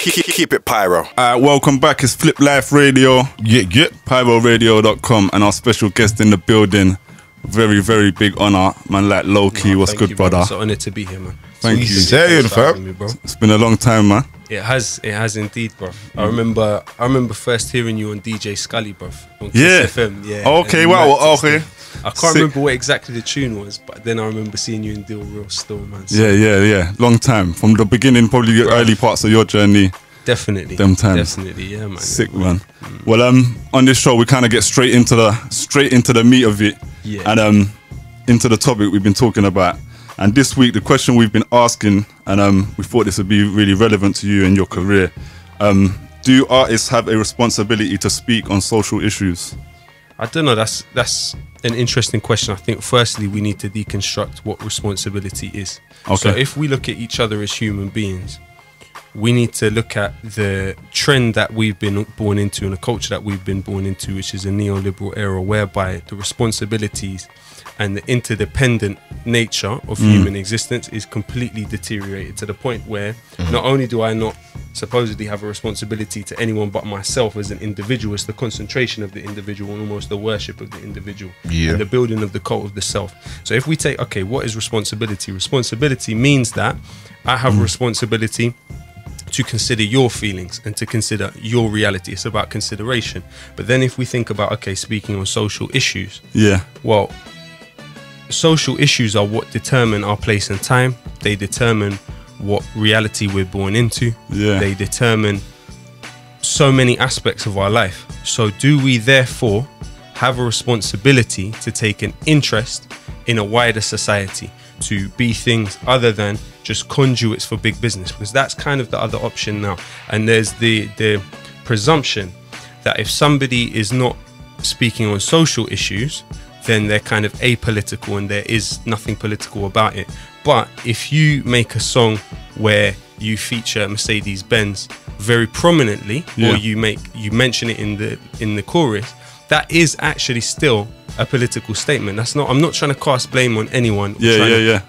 Keep it pyro. Welcome back. It's Flip Life Radio. Pyroradio.com, and our special guest in the building. Very, very big honor, man. Like Lowkey, what's good, brother? It's an honor to be here, man. Thank you. Fam. It's been a long time, man. It has indeed, bro. I remember first hearing you on DJ Scully, bro. On Yeah. Kiss FM. Yeah. Okay, wow. Okay. I can't remember what exactly the tune was, but then I remember seeing you in Deal Real Still, man. So Yeah. Long time. From the beginning, probably the early parts of your journey. definitely. Them times. Definitely, yeah, man. Sick, man. Well, on this show, we kind of get straight into the meat of it. Yeah. And into the topic we've been talking about. And this week, the question we've been asking, and we thought this would be really relevant to you and your career. Do artists have a responsibility to speak on social issues? I don't know. That's an interesting question. I think firstly we need to deconstruct what responsibility is. Okay. So if we look at each other as human beings, we need to look at the trend that we've been born into and the culture that we've been born into, which is a neoliberal era whereby the responsibilities and the interdependent nature of human existence is completely deteriorated to the point where not only do I not supposedly have a responsibility to anyone but myself as an individual, it's the concentration of the individual and almost the worship of the individual and the building of the cult of the self. So if we take, okay, what is responsibility? Responsibility means that I have a responsibility to consider your feelings and to consider your reality. It's about consideration. But then if we think about, okay, speaking on social issues, well, social issues are what determine our place and time. They determine what reality we're born into. They determine so many aspects of our life. So do we therefore have a responsibility to take an interest in a wider society, to be things other than just conduits for big business? Because that's kind of the other option now. And there's the presumption that if somebody is not speaking on social issues, then they're kind of apolitical and there is nothing political about it. But if you make a song where you feature Mercedes-Benz very prominently, or you mention it in the chorus, that is actually still a political statement. That's not. I'm not trying to cast blame on anyone.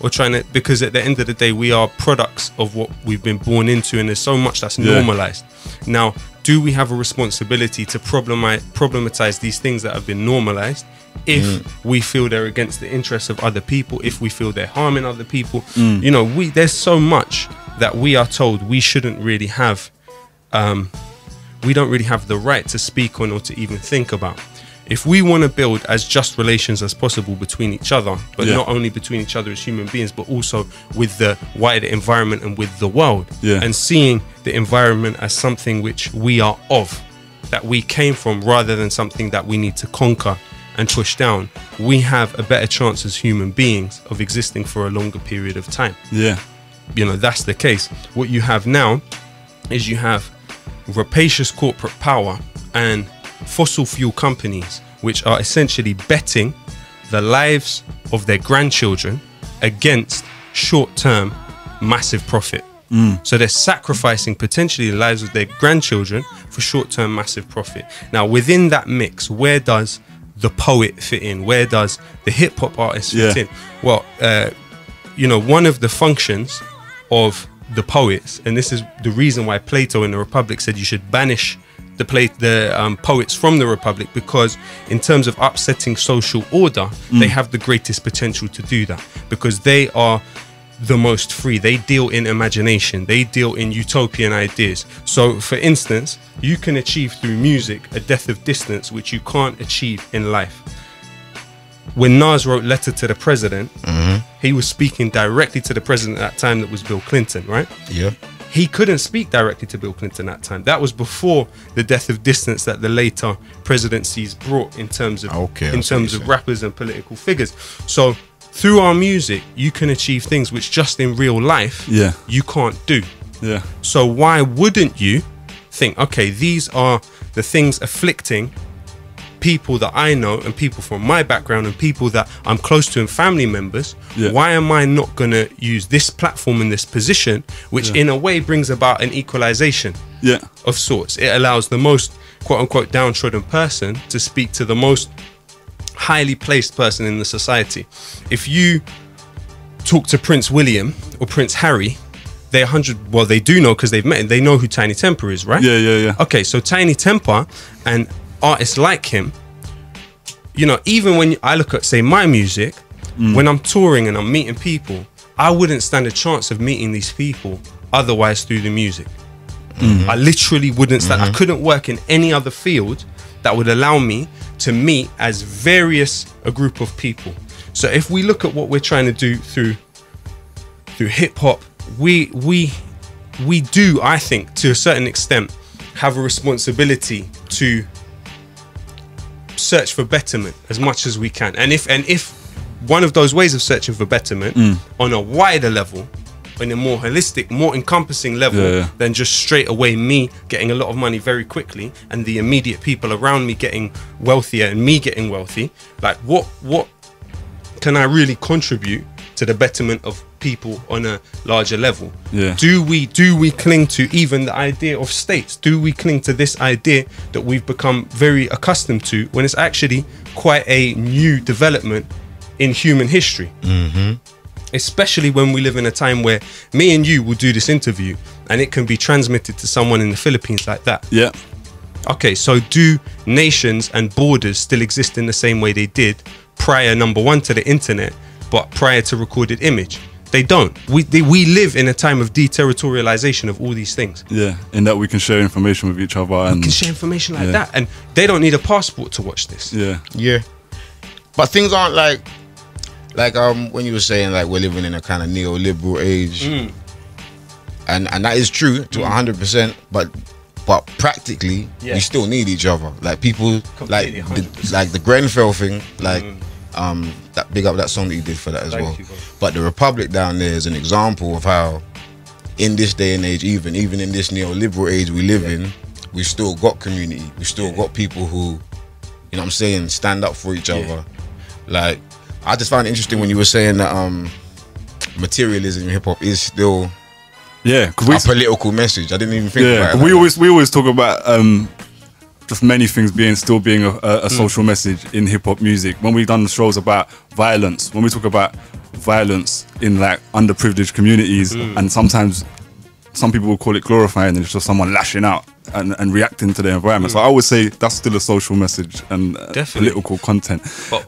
Or trying to, because at the end of the day, we are products of what we've been born into, and there's so much that's normalized. Now, do we have a responsibility to problematize these things that have been normalized? If we feel they're against the interests of other people, if we feel they're harming other people, you know, there's so much that we are told we shouldn't really have. We don't really have the right to speak on or to even think about. If we want to build as just relations as possible between each other, but not only between each other as human beings, but also with the wider environment and with the world, and seeing the environment as something which we are of, that we came from, rather than something that we need to conquer and push down, we have a better chance as human beings of existing for a longer period of time. You know, that's the case. What you have now is you have rapacious corporate power and fossil fuel companies which are essentially betting the lives of their grandchildren against short-term massive profit. So they're sacrificing potentially the lives of their grandchildren for short-term massive profit. Now, within that mix, where does the poet fit in? Where does the hip-hop artist fit in? Well, you know, one of the functions of the poets, and this is the reason why Plato in the Republic said you should banish the poets from the Republic, because in terms of upsetting social order, they have the greatest potential to do that, because they are the most free. They deal in imagination, they deal in utopian ideas. So for instance, you can achieve through music a depth of distance which you can't achieve in life. When Nas wrote Letter to the President, he was speaking directly to the president at that time, that was Bill Clinton, right? He couldn't speak directly to Bill Clinton at that time. That was before the depth of distance that the later presidencies brought in terms of rappers and political figures. So through our music, you can achieve things which just in real life you can't do. So why wouldn't you think, okay, these are the things afflicting people that I know and people from my background and people that I'm close to and family members, why am I not going to use this platform in this position, which in a way brings about an equalization of sorts? It allows the most quote-unquote downtrodden person to speak to the most highly placed person in the society. If you talk to Prince William or Prince Harry, they 100. Well, they do know because they've met him. They know who Tiny Temper is, right? Yeah. Okay, so Tiny Temper and artists like him, you know, even when I look at, say, my music, when I'm touring and I'm meeting people, I wouldn't stand a chance of meeting these people otherwise through the music. I literally wouldn't stand. I couldn't work in any other field that would allow me to meet as various a group of people. So if we look at what we're trying to do through hip hop, we do, I think, to a certain extent, have a responsibility to search for betterment as much as we can. And if one of those ways of searching for betterment on a wider level, in a more holistic, more encompassing level than just straight away me getting a lot of money very quickly and the immediate people around me getting wealthier and me getting wealthy, like what can I really contribute to the betterment of people on a larger level? Do we cling to even the idea of states? Do we cling to this idea that we've become very accustomed to when it's actually quite a new development in human history? Especially when we live in a time where me and you will do this interview and it can be transmitted to someone in the Philippines like that. Okay, so do nations and borders still exist in the same way they did prior, number one, to the internet, but prior to recorded image? They don't. We live in a time of deterritorialization of all these things. In that we can share information with each other. And we can share information like that, and they don't need a passport to watch this. But things aren't like when you were saying like we're living in a kind of neoliberal age, and that is true to 100%. But practically, we still need each other. Like people, completely, like the Grenfell thing, like that big up that song that you did for that as well. But the Republic down there is an example of how, in this day and age, even in this neoliberal age we live in, we still got community. We still got people who, you know what I'm saying, stand up for each other. Like, I just found it interesting when you were saying that materialism in hip hop is still a political message. I didn't even think about it. We always talk about just many things still being a social message in hip hop music. When we've done the shows about violence, when we talk about violence in like underprivileged communities, and sometimes some people will call it glorifying, and it's just someone lashing out and reacting to the environment. So I would say that's still a social message and political content. But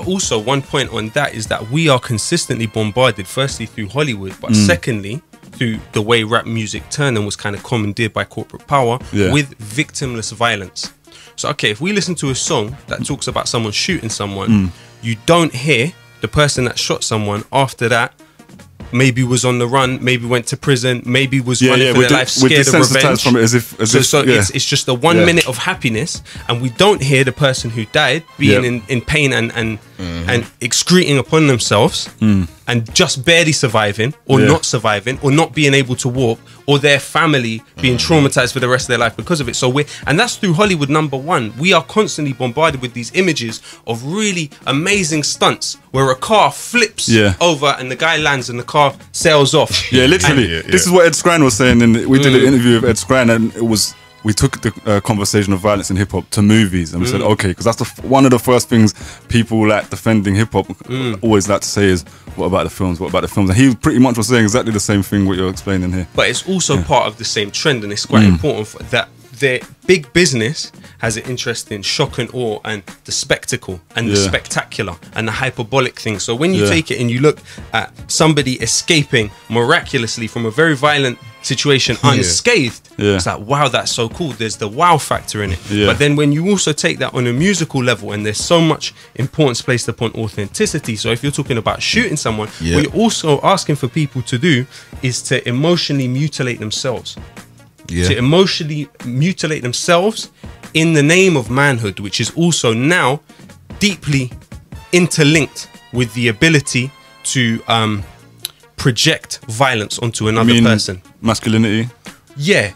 also one point on that is that we are consistently bombarded, firstly through Hollywood, but secondly through the way rap music turned and was kind of commandeered by corporate power with victimless violence. So okay, if we listen to a song that talks about someone shooting someone, you don't hear the person that shot someone after that maybe was on the run, maybe went to prison, maybe was running for their life, scared of revenge. From it it's just a 1 minute of happiness, and we don't hear the person who died being in pain and excreting upon themselves and just barely surviving or not surviving or not being able to walk, or their family being traumatized for the rest of their life because of it. So and that's through Hollywood, number one. We are constantly bombarded with these images of really amazing stunts where a car flips over and the guy lands and the car sails off. Literally. This is what Ed Skrein was saying. We did an interview with Ed Skrein, and we took the conversation of violence in hip hop to movies, and we said, okay, because that's one of the first things people like defending hip hop always like to say is, what about the films? What about the films? And he pretty much was saying exactly the same thing what you're explaining here. But it's also part of the same trend, and it's quite important that the big business has an interest in shock and awe and the spectacle and the spectacular and the hyperbolic thing. So when you take it and you look at somebody escaping miraculously from a very violent situation unscathed, it's like, wow, that's so cool. There's the wow factor in it. But then when you also take that on a musical level, and there's so much importance placed upon authenticity. So if you're talking about shooting someone, what you're also asking for people to do is to emotionally mutilate themselves. To emotionally mutilate themselves in the name of manhood, which is also now deeply interlinked with the ability to project violence onto another person. Masculinity?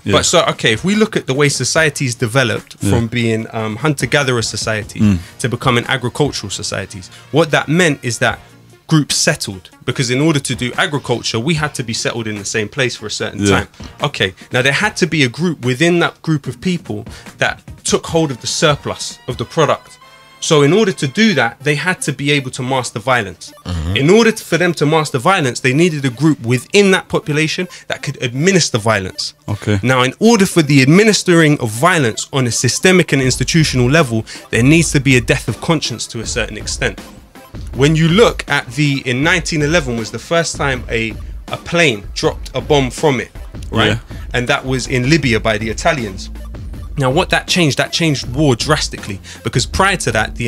But so, okay, if we look at the way societies developed from being hunter-gatherer society to becoming agricultural societies, what that meant is that groups settled, because in order to do agriculture we had to be settled in the same place for a certain time. Okay, now there had to be a group within that group of people that took hold of the surplus of the product So in order to do that, they had to be able to master violence. In order for them to master violence, they needed a group within that population that could administer violence. Okay. Now, in order for the administering of violence on a systemic and institutional level, there needs to be a death of conscience to a certain extent. When you look at in 1911 was the first time a plane dropped a bomb from it, right? Yeah. And that was in Libya by the Italians. Now, what that changed war drastically, because prior to that,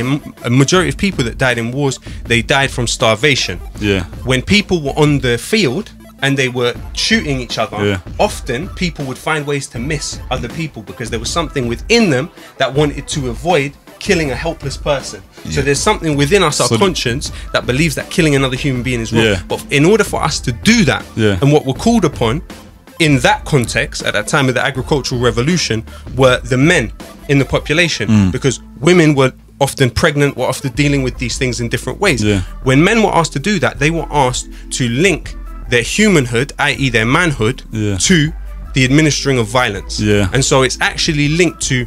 a majority of people that died in wars, they died from starvation. Yeah. When people were on the field and they were shooting each other, often people would find ways to miss other people because there was something within them that wanted to avoid killing a helpless person. So there's something within us, our conscience, that believes that killing another human being is wrong. But in order for us to do that, and what we're called upon in that context, at that time of the agricultural revolution, were the men in the population, because women were often pregnant, were often dealing with these things in different ways. When men were asked to do that, they were asked to link their humanhood, i.e. their manhood, to the administering of violence. And so it's actually linked to,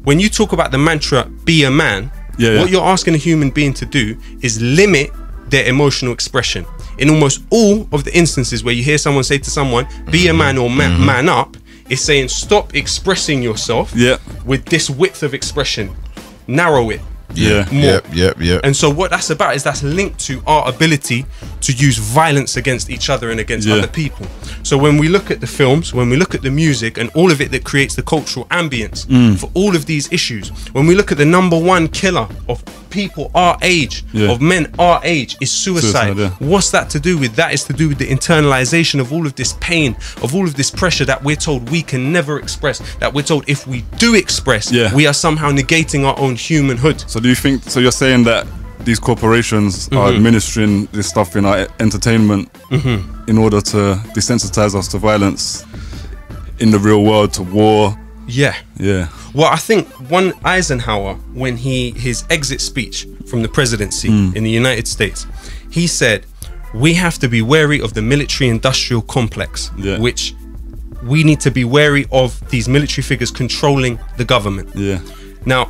when you talk about the mantra, be a man, what you're asking a human being to do is limit their emotional expression. In almost all of the instances where you hear someone say to someone, be a man or man up, it's saying stop expressing yourself with this width of expression. Narrow it. More. And so what that's about is that's linked to our ability to use violence against each other and against other people. So when we look at the films, when we look at the music and all of it that creates the cultural ambience for all of these issues, when we look at the #1 killer of people our age, of men our age, is suicide. What's that to do with? That is to do with the internalization of all of this pain, of all of this pressure that we're told we can never express, that we're told if we do express, we are somehow negating our own humanhood. So do you think, so you're saying that these corporations are administering this stuff in our entertainment in order to desensitize us to violence in the real world, to war? Well, I think one Eisenhower, when his exit speech from the presidency in the United States, he said, we have to be wary of the military-industrial complex, which we need to be wary of these military figures controlling the government. Now,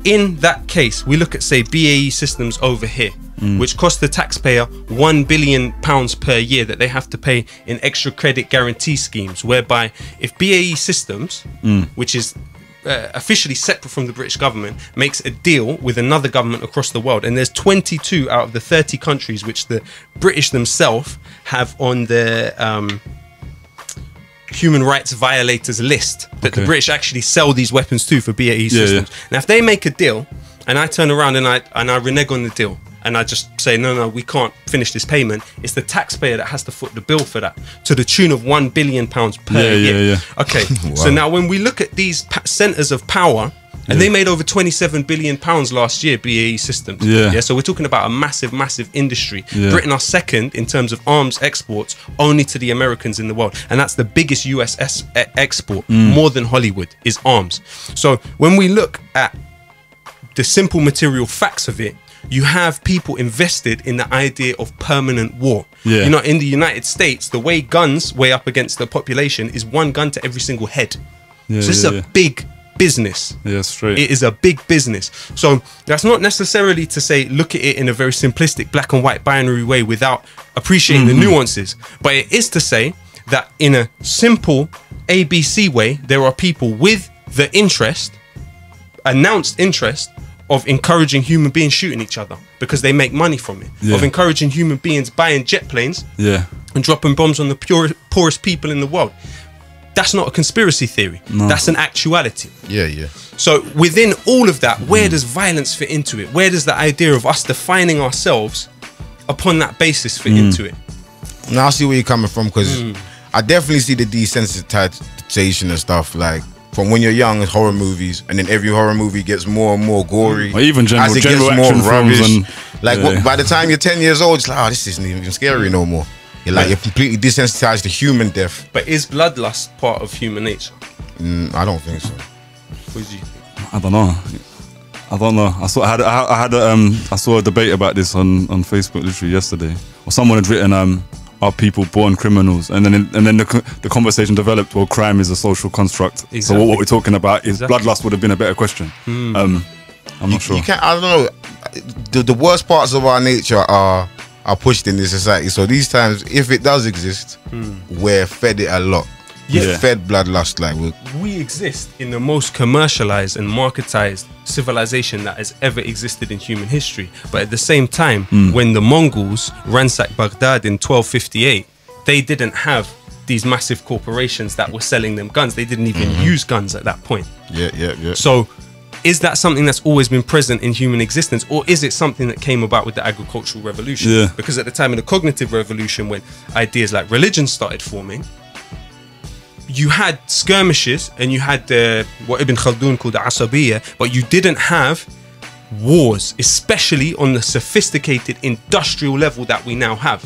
in that case, we look at, say, BAE Systems over here, which cost the taxpayer £1 billion per year that they have to pay in extra credit guarantee schemes, whereby if BAE Systems, which is officially separate from the British government, makes a deal with another government across the world, and there's 22 out of the 30 countries which the British themselves have on their human rights violators list that the British actually sell these weapons to for BAE Systems. Now, if they make a deal and I turn around and I renege on the deal and I just say, no, we can't finish this payment, it's the taxpayer that has to foot the bill for that, to the tune of £1 billion per year. Okay, so now when we look at these centres of power, and they made over £27 billion last year, BAE Systems. So we're talking about a massive industry. Britain are second in terms of arms exports, only to the Americans in the world. And that's the biggest US export, more than Hollywood, is arms. So when we look at the simple material facts of it, you have people invested in the idea of permanent war. You know, in the United States, the way guns weigh up against the population is 1 gun to every single head. So this is a big business. Straight. It is a big business. So that's not necessarily to say look at it in a very simplistic black and white binary way without appreciating the nuances, but it is to say that in a simple ABC way, there are people with the announced interest of encouraging human beings shooting each other because they make money from it, of encouraging human beings buying jet planes and dropping bombs on the poorest people in the world. That's not a conspiracy theory. That's an actuality. So within all of that, where does violence fit into it? Where does the idea of us defining ourselves upon that basis fit into it? Now I see where you're coming from, because I definitely see the desensitization and stuff, like from when you're young, it's horror movies, and then every horror movie gets more and more gory, or even general action rubbish. Films and, by the time you're 10 years old, it's like, oh, this isn't even scary no more. You're completely desensitized to human death. But is bloodlust part of human nature? I don't think so. What do you think? I don't know. I saw a debate about this on Facebook literally yesterday. Or someone had written, "Are people born criminals?" And then the conversation developed. Well, crime is a social construct. So what we're talking about is bloodlust would have been a better question. I'm not sure. You can't. I don't know. The worst parts of our nature are pushed in this society. So these times, if it does exist, we're fed it a lot. We're fed bloodlust. Like we exist in the most commercialized and marketized civilization that has ever existed in human history. But at the same time, when the Mongols ransacked Baghdad in 1258, they didn't have these massive corporations that were selling them guns. They didn't even use guns at that point. Yeah. So is that something that's always been present in human existence, or is it something that came about with the agricultural revolution? Yeah. Because at the time of the cognitive revolution, when ideas like religion started forming, you had skirmishes and you had what Ibn Khaldun called the Asabiyya, but you didn't have wars, especially on the sophisticated industrial level that we now have.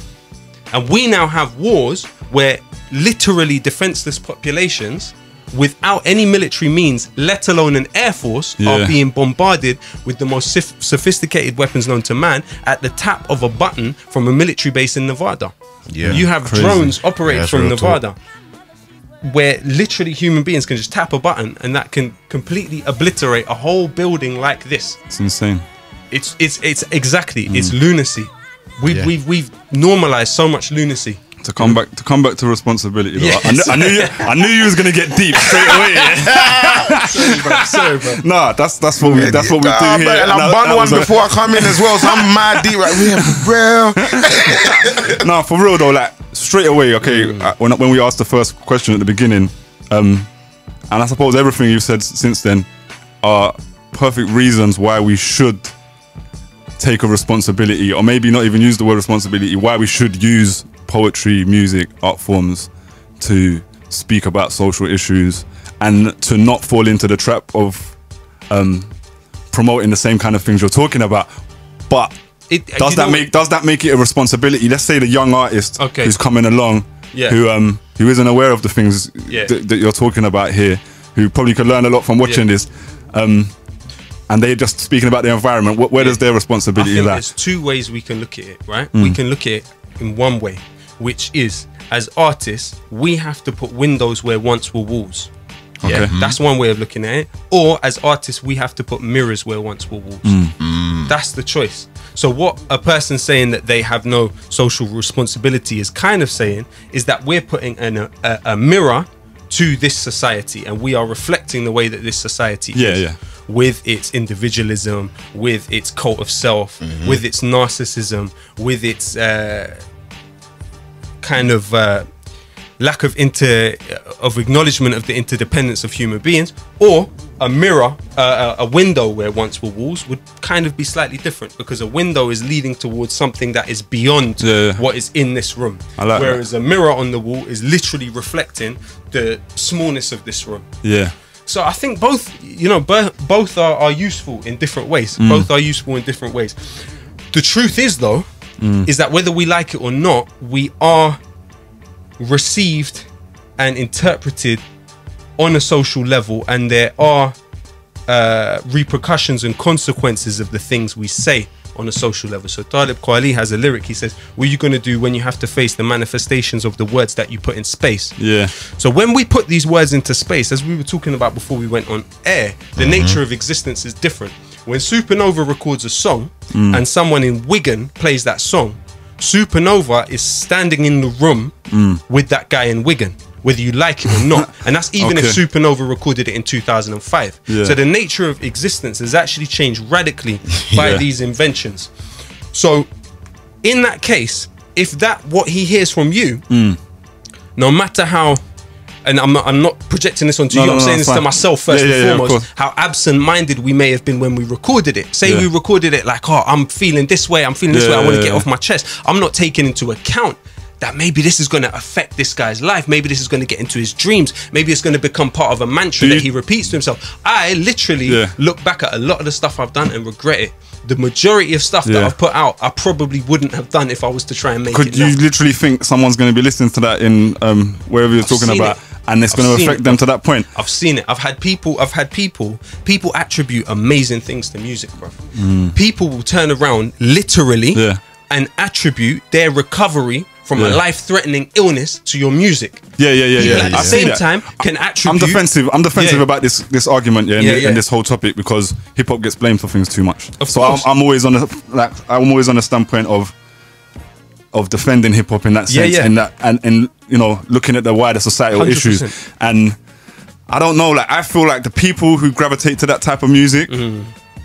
And we now have wars where literally defenseless populations without any military means, let alone an air force, are being bombarded with the most sophisticated weapons known to man at the tap of a button from a military base in Nevada. You have drones operating from Nevada where literally human beings can just tap a button and that can completely obliterate a whole building like this. It's insane. It's exactly, it's lunacy. We've normalized so much lunacy. To come back to responsibility. Yes. I knew you was gonna get deep straight away. Sorry, bro. Nah, that's what we do here. And I bun one before I come in as well, so I'm mad deep right here, bro. Nah, for real though, like straight away. Okay, when we asked the first question at the beginning, and I suppose everything you've said since then are perfect reasons why we should take a responsibility, or maybe not even use the word responsibility. Why we should use poetry, music, art forms to speak about social issues and to not fall into the trap of promoting the same kind of things you're talking about. But does that make it a responsibility? Let's say the young artist who's coming along, who isn't aware of the things that you're talking about here, who probably could learn a lot from watching this, and they're just speaking about the environment. Where does their responsibility lie? There's two ways we can look at it, right? We can look at it in one way, which is, as artists, we have to put windows where once were walls. Okay. That's one way of looking at it. Or as artists, we have to put mirrors where once were walls. That's the choice. So what a person saying that they have no social responsibility is kind of saying is that we're putting a mirror to this society, and we are reflecting the way that this society is. With its individualism, with its cult of self, with its narcissism, with its kind of lack of acknowledgement of the interdependence of human beings. Or a mirror, a window where once were walls would kind of be slightly different, because a window is leading towards something that is beyond what is in this room. Whereas a mirror on the wall is literally reflecting the smallness of this room. So I think both, both are useful in different ways. Both are useful in different ways. The truth is, though, is that whether we like it or not, we are received and interpreted on a social level, and there are repercussions and consequences of the things we say on a social level. So Talib Kweli has a lyric. He says, what are you going to do when you have to face the manifestations of the words that you put in space? So when we put these words into space, as we were talking about before we went on air, the nature of existence is different. When Supernova records a song and someone in Wigan plays that song, Supernova is standing in the room with that guy in Wigan, whether you like it or not. And that's even if Supernova recorded it in 2005. So the nature of existence has actually changed radically by these inventions. So in that case, if what he hears from you, no matter how, and I'm not projecting this onto you, I'm saying this to myself first and foremost, how absent-minded we may have been when we recorded it. Say we recorded it like, oh, I'm feeling this way, I want to get off my chest. I'm not taking into account that maybe this is going to affect this guy's life. Maybe this is going to get into his dreams. Maybe it's going to become part of a mantra that he repeats to himself. I literally look back at a lot of the stuff I've done and regret it. The majority of stuff that I've put out, I probably wouldn't have done if I was to try and make it. Could you literally think someone's going to be listening to that in wherever you're talking about, and it's going to affect them to that point? I've seen it. I've had people attribute amazing things to music, bro. People will turn around literally and attribute their recovery from a life-threatening illness to your music. Yeah. At the same time, can attribute. I'm defensive about this argument, and this whole topic, because hip hop gets blamed for things too much. Of course. I'm always on the standpoint of defending hip hop in that sense, and you know, looking at the wider societal 100%. issues. And I don't know, like, I feel like the people who gravitate to that type of music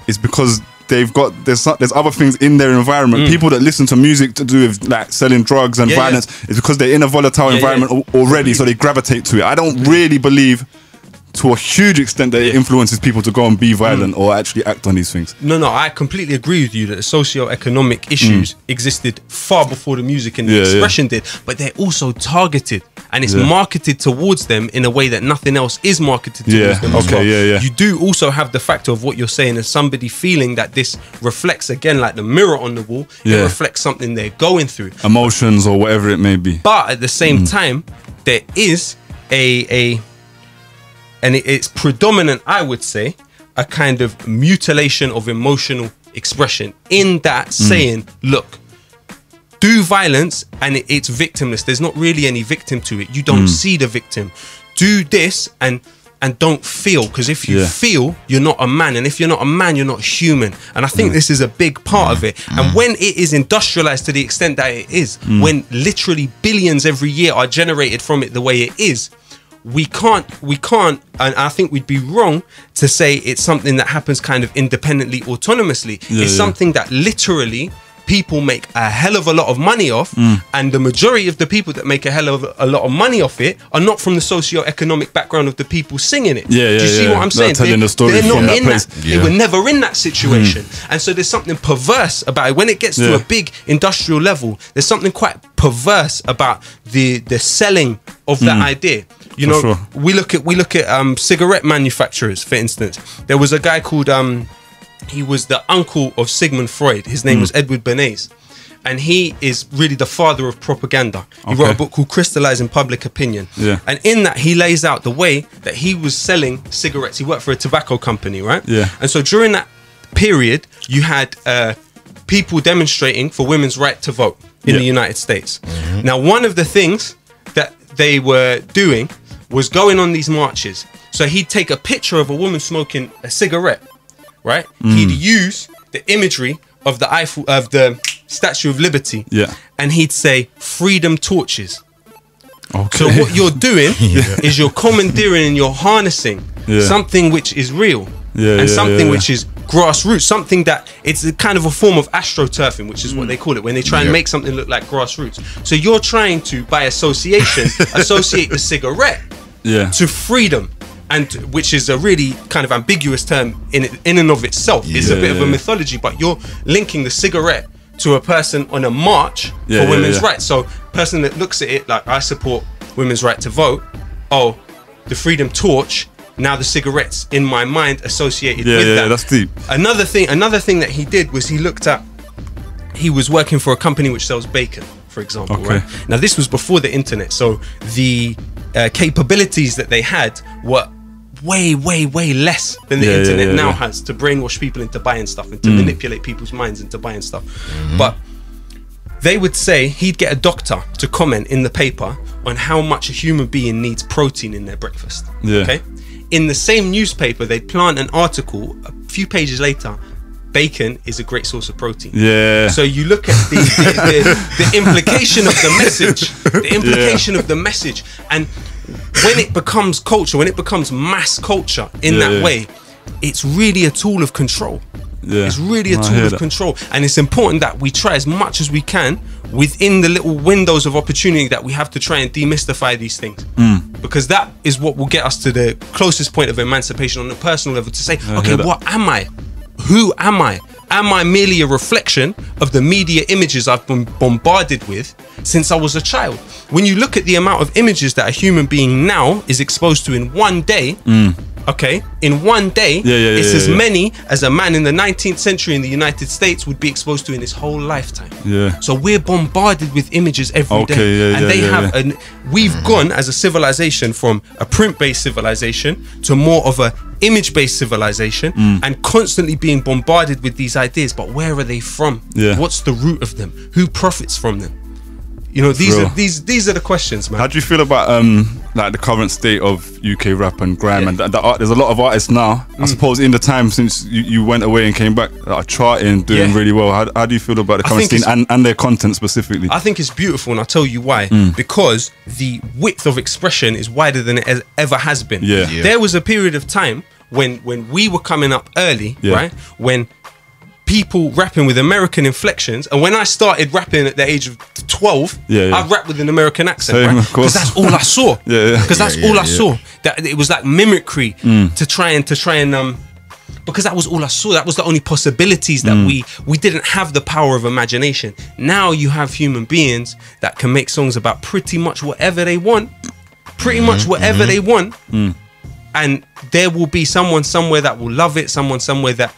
is because there's other things in their environment. People that listen to music to do with like selling drugs and violence is because they're in a volatile environment already, so they gravitate to it. I don't really believe, to a huge extent, that it influences people to go and be violent or actually act on these things. No, I completely agree with you that the socio-economic issues existed far before the music and the expression did, but they're also targeted, and it's marketed towards them in a way that nothing else is marketed towards them as well. You do also have the factor of what you're saying as somebody feeling that this reflects, again, like the mirror on the wall, it reflects something they're going through. Emotions or whatever it may be. But at the same time, there is and it's predominant, I would say, a kind of mutilation of emotional expression in that saying, look, do violence and it's victimless. There's not really any victim to it. You don't see the victim. Do this and don't feel, because if you feel, you're not a man, and if you're not a man, you're not human. And I think this is a big part of it. And when it is industrialized to the extent that it is, when literally billions every year are generated from it the way it is, we can't, and I think we'd be wrong to say it's something that happens kind of independently, autonomously. It's something that literally people make a hell of a lot of money off, and the majority of the people that make a hell of a lot of money off it are not from the socio-economic background of the people singing it. Do you see what I'm saying? Telling the story from that place. They were never in that situation. And so there's something perverse about it. When it gets to a big industrial level, there's something quite perverse about the selling of that idea. You know, we look at cigarette manufacturers, for instance. There was a guy called he was the uncle of Sigmund Freud. His name was Edward Bernays, and he is really the father of propaganda. He wrote a book called Crystallizing Public Opinion. And in that, he lays out the way that he was selling cigarettes. He worked for a tobacco company, right? And so during that period, you had people demonstrating for women's right to vote in the United States. Now, one of the things that they were doing was going on these marches. So he'd take a picture of a woman smoking a cigarette, right? He'd use the imagery of the Statue of Liberty, and he'd say freedom torches. So what you're doing is you're commandeering and you're harnessing something which is real, and something which is grassroots, something that it's a kind of a form of astroturfing, which is what they call it when they try and make something look like grassroots. So you're trying to, by association, associate the cigarette to freedom, and which is a really kind of ambiguous term in and of itself. It's a bit of a mythology, but you're linking the cigarette to a person on a march for women's rights. So person that looks at it like, I support women's right to vote, oh, the freedom torch, now the cigarette's in my mind associated with that. That's deep. Another thing that he did was he was working for a company which sells bacon, for example, right? Now this was before the internet, so the capabilities that they had were way less than the internet now has to brainwash people into buying stuff and to manipulate people's minds into buying stuff. But they would say he'd get a doctor to comment in the paper on how much a human being needs protein in their breakfast. Okay, in the same newspaper, they'd plant an article a few pages later, bacon is a great source of protein. So you look at the implication of the message, of the message, and when it becomes culture, when it becomes mass culture in that way, it's really a tool of control. It's really a tool of control, and it's important that we try as much as we can within the little windows of opportunity that we have to try and demystify these things, because that is what will get us to the closest point of emancipation on a personal level, to say, okay, what am I? Who am I? Am I merely a reflection of the media images I've been bombarded with since I was a child? When you look at the amount of images that a human being now is exposed to in one day, in one day, it's as many as a man in the 19th century in the United States would be exposed to in his whole lifetime. So we're bombarded with images every day, and they have we've gone as a civilization from a print-based civilization to more of a image-based civilization, and constantly being bombarded with these ideas. But where are they from? What's the root of them? Who profits from them? You know, these Real. are these are the questions, man. How do you feel about like the current state of UK rap and grime and the art? There's a lot of artists now. I suppose in the time since you went away and came back, that are charting, doing really well. How do you feel about the current scene and their content specifically? I think it's beautiful, and I'll tell you why. Because the width of expression is wider than it ever has been. Yeah. There was a period of time when we were coming up early, right? When people rapping with American inflections, and when I started rapping at the age of 12, I rapped with an American accent, Same, right? of course. Because that's all I saw. Because that's all I saw. That it was like mimicry to try and because that was all I saw. That was the only possibilities that we didn't have the power of imagination. Now you have human beings that can make songs about pretty much whatever they want, they want, and there will be someone somewhere that will love it, someone somewhere that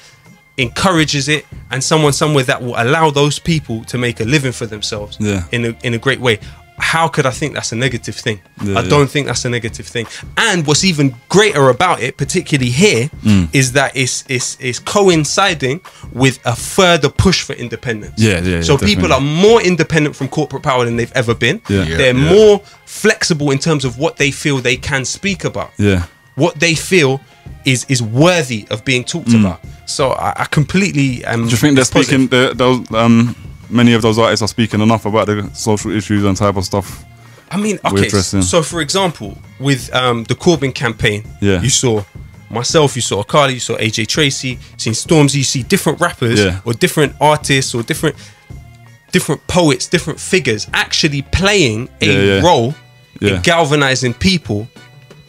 encourages it, and someone somewhere that will allow those people to make a living for themselves in a great way. How could I think that's a negative thing? I don't think that's a negative thing. And what's even greater about it, particularly here, is that it's coinciding with a further push for independence. So people are more independent from corporate power than they've ever been. They're more flexible in terms of what they feel they can speak about. What they feel is worthy of being talked about. So I completely do you think they're speaking many of those artists are speaking enough about the social issues and type of stuff? I mean, okay, so for example, with the Corbyn campaign, you saw myself, you saw Akali, you saw AJ Tracy, you seen Stormzy, you see different rappers or different artists or different poets, different figures actually playing a role in galvanizing people.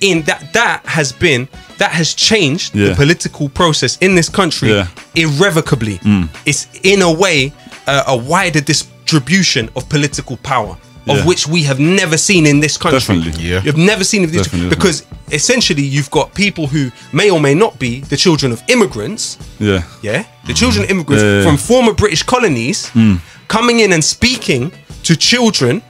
In that has changed the political process in this country irrevocably. It's in a way a wider distribution of political power, of which we have never seen in this country. You've never seen it because essentially you've got people who may or may not be the children of immigrants. The children of immigrants from former British colonies coming in and speaking to children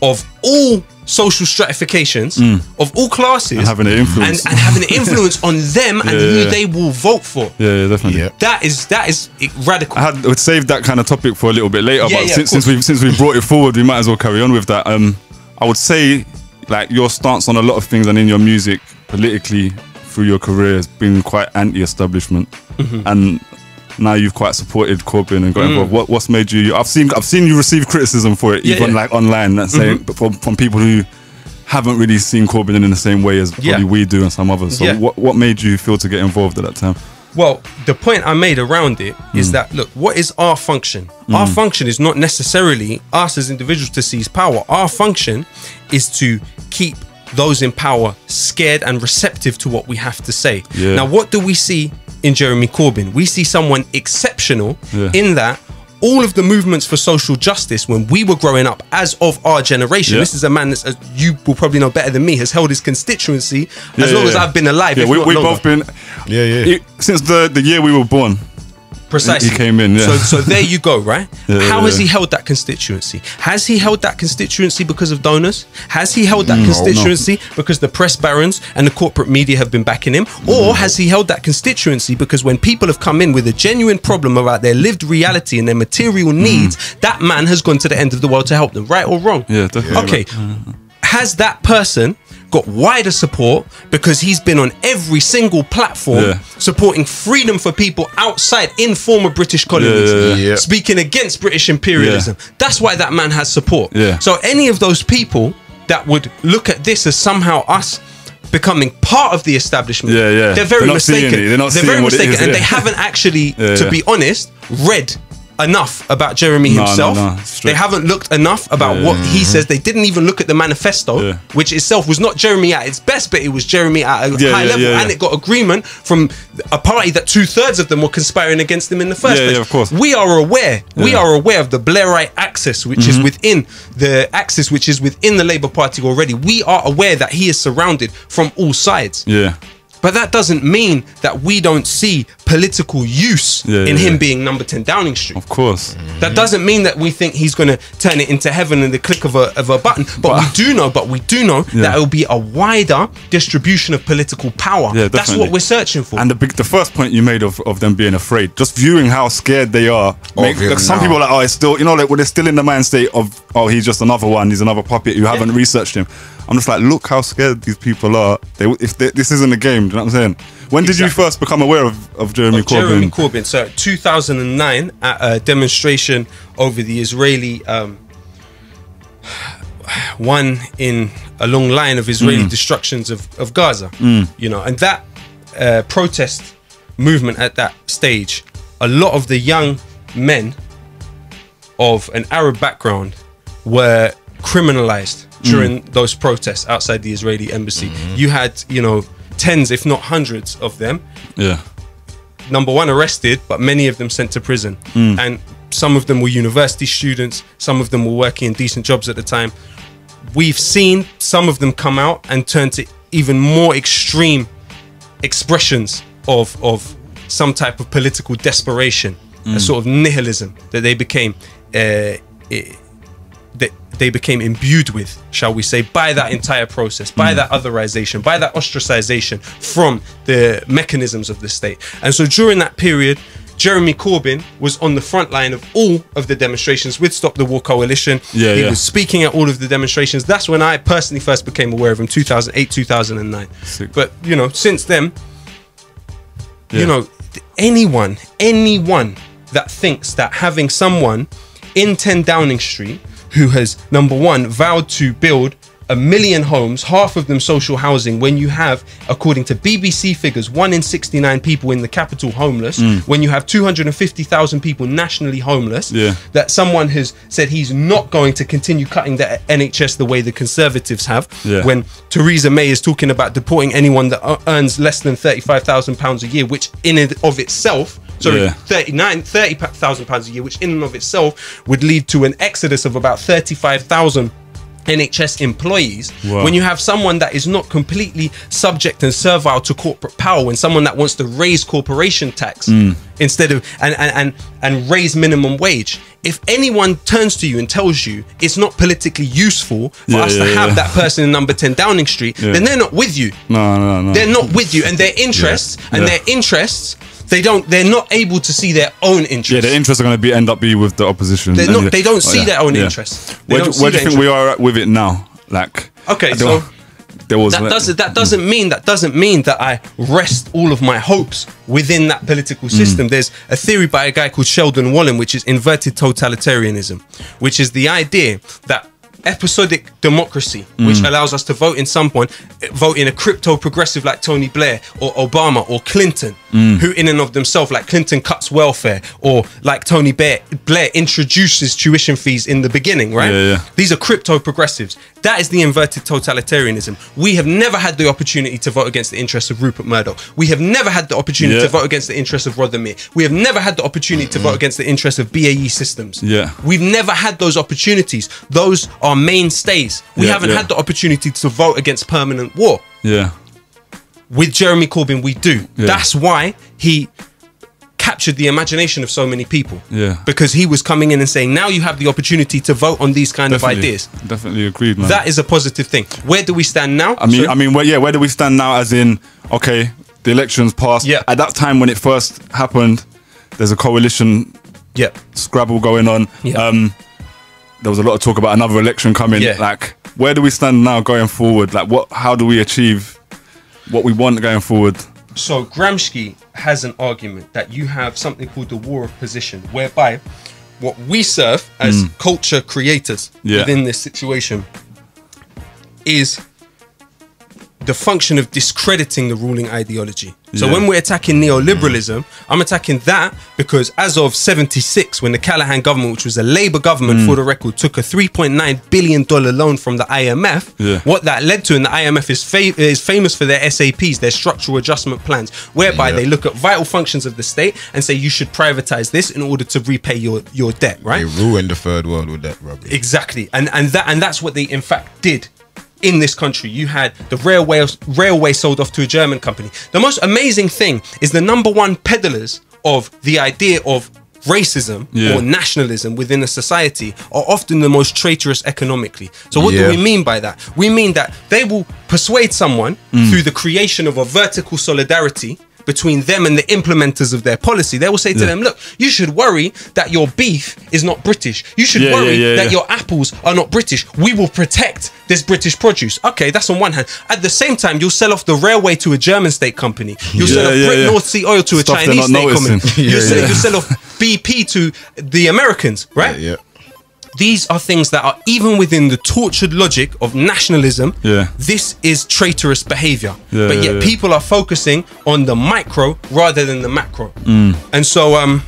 of all social stratifications, of all classes, and having an influence, and having an influence on them and who they will vote for. Definitely. That is radical. I would save that kind of topic for a little bit later, but since we brought it forward, we might as well carry on with that. I would say, like, your stance on a lot of things and in your music politically through your career has been quite anti-establishment, and now you've quite supported Corbyn and got involved. What's made you? I've seen you receive criticism for it, even like online. That's saying from people who haven't really seen Corbyn in the same way as probably we do and some others. So what made you feel to get involved at that time? Well, the point I made around it is that, look, what is our function? Our function is not necessarily us as individuals to seize power. Our function is to keep those in power scared and receptive to what we have to say. Now, what do we see in Jeremy Corbyn? We see someone exceptional in that all of the movements for social justice when we were growing up, as of our generation, this is a man that's, as you will probably know better than me, has held his constituency as long as I've been alive. We've both been since the year we were born. Precisely. He came in, So there you go, right? How has he held that constituency? Has he held that constituency because of donors? Has he held that constituency because the press barons and the corporate media have been backing him? Or has he held that constituency because when people have come in with a genuine problem about their lived reality and their material needs, that man has gone to the end of the world to help them, right or wrong? Definitely. Okay. Has that person got wider support because he's been on every single platform supporting freedom for people outside in former British colonies, speaking against British imperialism? That's why that man has support. So any of those people that would look at this as somehow us becoming part of the establishment, they're very mistaken. They're very mistaken, and they haven't actually, to be honest, read enough about Jeremy himself. They haven't looked enough about what he says. They didn't even look at the manifesto, which itself was not Jeremy at its best, but it was Jeremy at a high level, and it got agreement from a party that 2/3 of them were conspiring against him in the first place. Of course. We are aware. We are aware of the Blairite axis, which is within the Labour Party already. We are aware that he is surrounded from all sides. But that doesn't mean that we don't see political use in him being number 10 Downing Street. Of course. That doesn't mean that we think he's going to turn it into heaven in the click of a button. But we do know that it will be a wider distribution of political power. Yeah, that's what we're searching for. And the first point you made of them being afraid, just viewing how scared they are. Some people are like, oh, it's still, you know, like, well, they're still in the mind state of, oh, he's just another one, he's another puppet, you haven't researched him. I'm just like, look how scared these people are. This isn't a game, do you know what I'm saying? When did you first become aware of Jeremy Corbyn? Jeremy Corbyn, so 2009 at a demonstration over the Israeli, one in a long line of Israeli destructions of Gaza, you know, and that protest movement at that stage, a lot of the young men of an Arab background were criminalized during those protests outside the Israeli embassy. You had, you know, tens if not hundreds of them, number one, arrested, but many of them sent to prison. And some of them were university students, some of them were working in decent jobs at the time. We've seen some of them come out and turn to even more extreme expressions of some type of political desperation, a sort of nihilism that they became imbued with, shall we say, by that entire process, by that otherization, by that ostracization from the mechanisms of the state. And so during that period, Jeremy Corbyn was on the front line of all of the demonstrations with Stop the War Coalition. He was speaking at all of the demonstrations. That's when I personally first became aware of him, 2008, 2009. Sick. But, you know, since then, you know, anyone that thinks that having someone in 10 Downing Street who has, number one, vowed to build 1 million homes, half of them social housing, when you have, according to BBC figures, 1 in 69 people in the capital homeless, when you have 250,000 people nationally homeless, that someone has said he's not going to continue cutting the NHS the way the Conservatives have, when Theresa May is talking about deporting anyone that earns less than £35,000 a year, which in and of itself, £30,000 a year, which in and of itself would lead to an exodus of about 35,000 NHS employees. When you have someone that is not completely subject and servile to corporate power, when someone that wants to raise corporation tax instead of and raise minimum wage, if anyone turns to you and tells you it's not politically useful for us to have that person in number 10 Downing Street, then they're not with you. No. They're not with you, and their interests their interests, they're not able to see their own interests. Yeah, their interests are going to end up with the opposition. They don't see their own interests. Where do you think we are at with it now? Like, okay, so that doesn't mean that I rest all of my hopes within that political system. There's a theory by a guy called Sheldon Wallen, which is inverted totalitarianism, which is the idea that episodic democracy, which allows us to vote in a crypto progressive like Tony Blair or Obama or Clinton, who in and of themselves, like Clinton cuts welfare, or like Tony Blair introduces tuition fees in the beginning, right? These are crypto progressives. That is the inverted totalitarianism. We have never had the opportunity to vote against the interests of Rupert Murdoch. We have never had the opportunity to vote against the interests of Rothermere. We have never had the opportunity to vote against the interests of BAE Systems. We've never had those opportunities. Those are mainstays. We haven't had the opportunity to vote against permanent war. With Jeremy Corbyn, we do. That's why he captured the imagination of so many people. Because he was coming in and saying, now you have the opportunity to vote on these kind of ideas. Definitely agreed, man. That is a positive thing. Where do we stand now? Where do we stand now, as in, okay, the elections passed. At that time when it first happened, there's a coalition scrabble going on. There was a lot of talk about another election coming. Like, where do we stand now going forward? Like, how do we achieve what we want going forward? So Gramsci has an argument that you have something called the war of position, whereby what we serve as culture creators within this situation is the function of discrediting the ruling ideology. So when we're attacking neoliberalism, I'm attacking that because as of 76, when the Callaghan government, which was a Labour government for the record, took a $3.9 billion loan from the IMF, what that led to, and the IMF is famous for their SAPs, their structural adjustment plans, whereby they look at vital functions of the state and say you should privatize this in order to repay your debt, right? They ruined the third world with that rubbish. Exactly. And that's what they in fact did in this country. You had the railway sold off to a German company. The most amazing thing is the #1 peddlers of the idea of racism or nationalism within a society are often the most traitorous economically. So what do we mean by that? We mean that they will persuade someone through the creation of a vertical solidarity between them and the implementers of their policy. They will say to them, look, you should worry that your beef is not British. You should worry that your apples are not British. We will protect this British produce. Okay, that's on one hand. At the same time, you'll sell off the railway to a German state company. You'll sell off North Sea oil to a Chinese state company. You'll sell off BP to the Americans, right? These are things that are even within the tortured logic of nationalism. This is traitorous behavior. But yet people are focusing on the micro rather than the macro. And so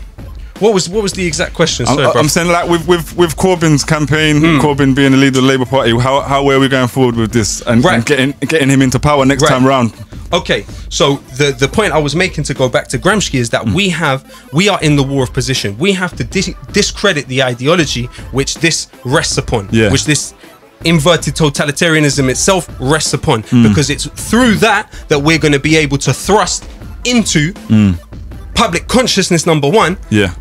what was the exact question? Sorry, I'm saying, like, with Corbyn's campaign, Corbyn being the leader of the Labour Party, how are we going forward with this and getting him into power next time round? Okay, so the point I was making, to go back to Gramsci, is that we are in the war of position. We have to discredit the ideology which this rests upon, which this inverted totalitarianism itself rests upon, because it's through that we're going to be able to thrust into public consciousness, #1,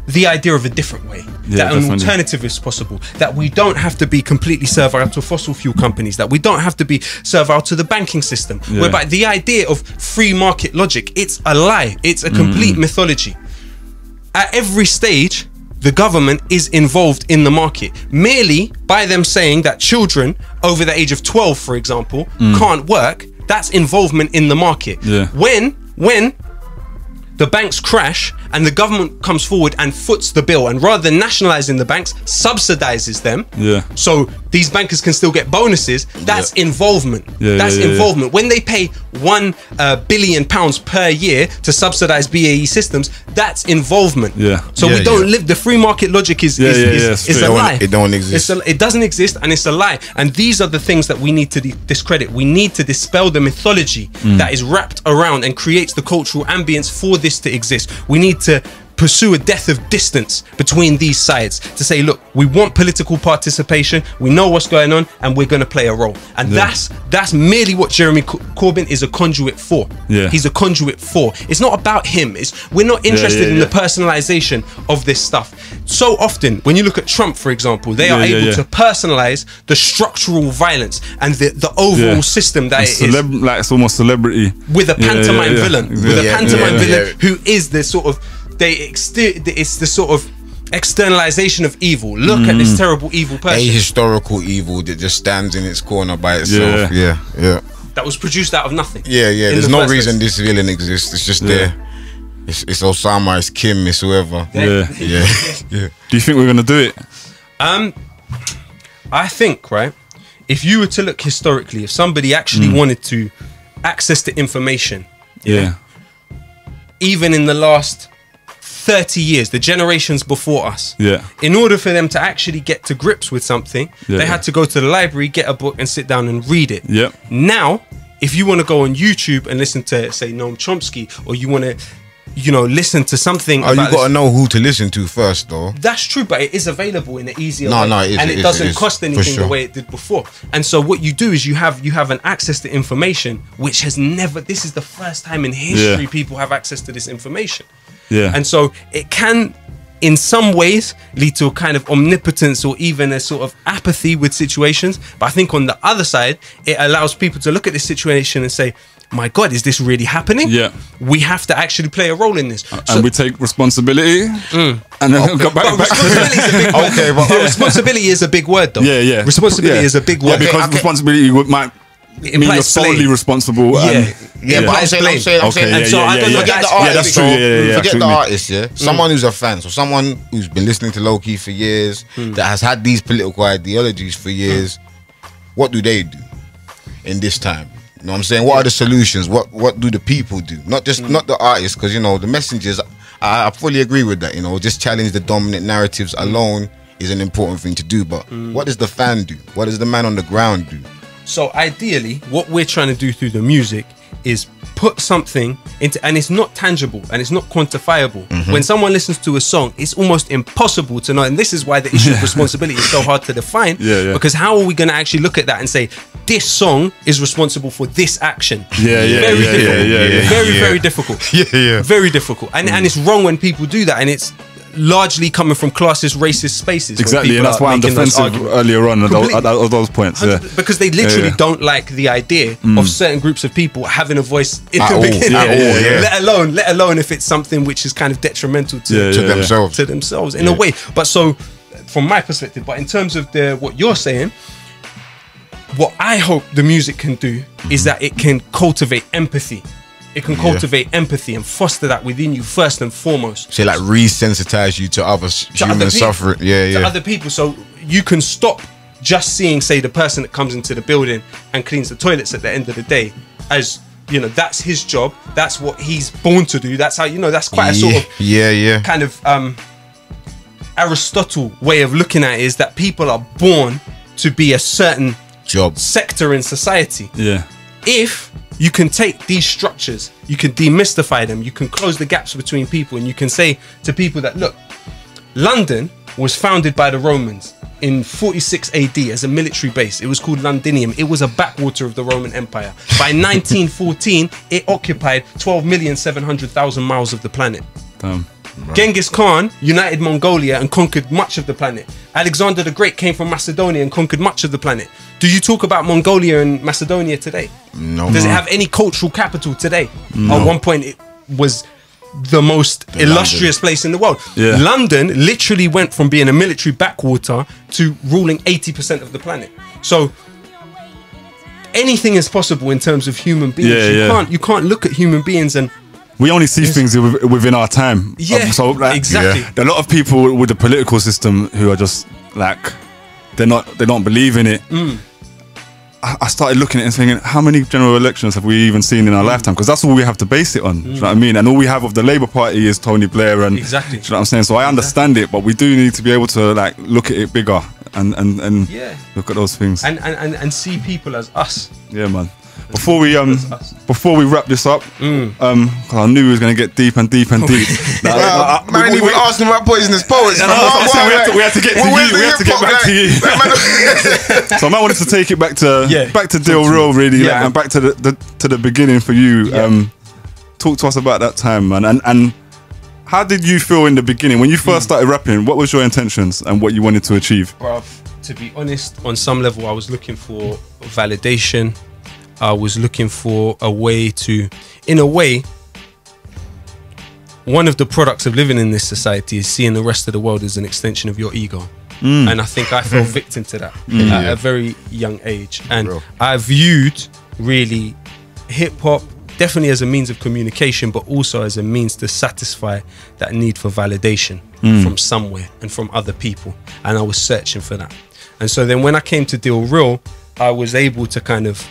the idea of a different way, that an alternative is possible, that we don't have to be completely servile to fossil fuel companies, that we don't have to be servile to the banking system, whereby the idea of free market logic, it's a lie, it's a complete mythology. At every stage, the government is involved in the market, merely by them saying that children over the age of 12, for example, can't work. That's involvement in the market. When the banks crash and the government comes forward and foots the bill, and rather than nationalizing the banks, subsidizes them, so these bankers can still get bonuses, that's involvement. That's involvement. When they pay £1 billion per year to subsidize BAE Systems, that's involvement. So we don't live, the free market logic is a lie. It don't exist. It doesn't exist, and it's a lie. And these are the things that we need to discredit. We need to dispel the mythology that is wrapped around and creates the cultural ambience for this to exist. We need to pursue a death of distance between these sides, to say, look, we want political participation, we know what's going on, and we're going to play a role. And that's merely what Jeremy Corbyn is a conduit for. He's a conduit for. It's not about him. We're not interested in the personalization of this stuff. So often, when you look at Trump, for example, they are able to personalize the structural violence and the overall system that it is. Like, it's almost celebrity. With a pantomime villain. With a pantomime villain who is the sort of, it's the sort of externalization of evil. Look at this terrible evil person. A historical evil that just stands in its corner by itself. That was produced out of nothing. There's no reason this villain exists. It's just there. It's Osama, it's Kim, it's whoever. Do you think we're gonna do it? I think, right, if you were to look historically, if somebody actually wanted to access the information, even in the last 30 years, the generations before us, in order for them to actually get to grips with something, they had to go to the library, get a book and sit down and read it. Now, if you want to go on YouTube and listen to, say, Noam Chomsky, or you want to, you know, listen to something. You got to know who to listen to first, though. That's true, but it is available in an easier way. And it doesn't cost anything the way it did before. And so what you do is you have an access to information which has never, this is the first time in history people have access to this information. And so it can, in some ways, lead to a kind of omnipotence or even a sort of apathy with situations. But I think on the other side, it allows people to look at this situation and say, my God, is this really happening? We have to actually play a role in this. And we take responsibility and then go back. Responsibility is a big word. But responsibility is a big word, though. Responsibility is a big word. Because responsibility might mean you're solely responsible. But I'm saying, forget the artist, someone who's a fan, so someone who's been listening to Lowkey for years, that has had these political ideologies for years, what do they do in this time? You know what I'm saying? What are the solutions? What do the people do? Not the artists, because, you know, the messengers, I fully agree with that. You know, just challenge the dominant narratives alone is an important thing to do. But what does the fan do? What does the man on the ground do? So ideally, what we're trying to do through the music is put something into, and it's not tangible and it's not quantifiable. When someone listens to a song, it's almost impossible to know, and this is why the issue of responsibility is so hard to define. Because how are we going to actually look at that and say this song is responsible for this action? Very difficult. Very difficult. And it's wrong when people do that, and it's largely coming from classist, racist spaces. Exactly, and that's why I'm defensive earlier on at those points. Because they literally don't like the idea of certain groups of people having a voice in the beginning. Let alone if it's something which is kind of detrimental to themselves in a way. But so, from my perspective, but in terms of what you're saying, what I hope the music can do is that it can cultivate empathy. It can cultivate empathy and foster that within you first and foremost. So like resensitize you to other human suffering. To other people. So you can stop just seeing, say, the person that comes into the building and cleans the toilets at the end of the day as, you know, that's his job. That's what he's born to do. That's how, you know, that's quite a sort of kind of Aristotle way of looking at it, is that people are born to be a certain job sector in society. If you can take these structures, you can demystify them, you can close the gaps between people, and you can say to people that, look, London was founded by the Romans in 46 AD as a military base. It was called Londinium. It was a backwater of the Roman Empire. By 1914, it occupied 12,700,000 miles of the planet. Genghis Khan united Mongolia and conquered much of the planet. Alexander the Great came from Macedonia and conquered much of the planet. Do you talk about Mongolia and Macedonia today? No. Does it have any cultural capital today? No. At one point, it was the most illustrious place in the world. London literally went from being a military backwater to ruling 80% of the planet. So anything is possible in terms of human beings. You can't look at human beings and we only see things within our time. So like, a lot of people with the political system who are just like they don't believe in it. I started looking at it and thinking, how many general elections have we even seen in our lifetime? Because that's all we have to base it on. Do you know what I mean? And all we have of the Labour Party is Tony Blair and do you know what I'm saying? So I understand it, but we do need to be able to like look at it bigger and look at those things and see people as us. Yeah, man. Before we wrap this up, cause I knew we was gonna get deep and deep and deep. Man ain't even asking about poisonous poets. We had to get to you. We had to get back to you. So I wanted to take it back to Deal Real, really, and back to the beginning for you. Talk to us about that time, man. And how did you feel in the beginning when you first started rapping? What was your intentions and what you wanted to achieve? Bruv, to be honest, on some level, I was looking for validation. I was looking for a way to, in a way, one of the products of living in this society is seeing the rest of the world as an extension of your ego. And I think I fell victim to that at a very young age. And I viewed really hip hop definitely as a means of communication, but also as a means to satisfy that need for validation from somewhere and from other people. And I was searching for that. And so then when I came to Deal Real, I was able to kind of,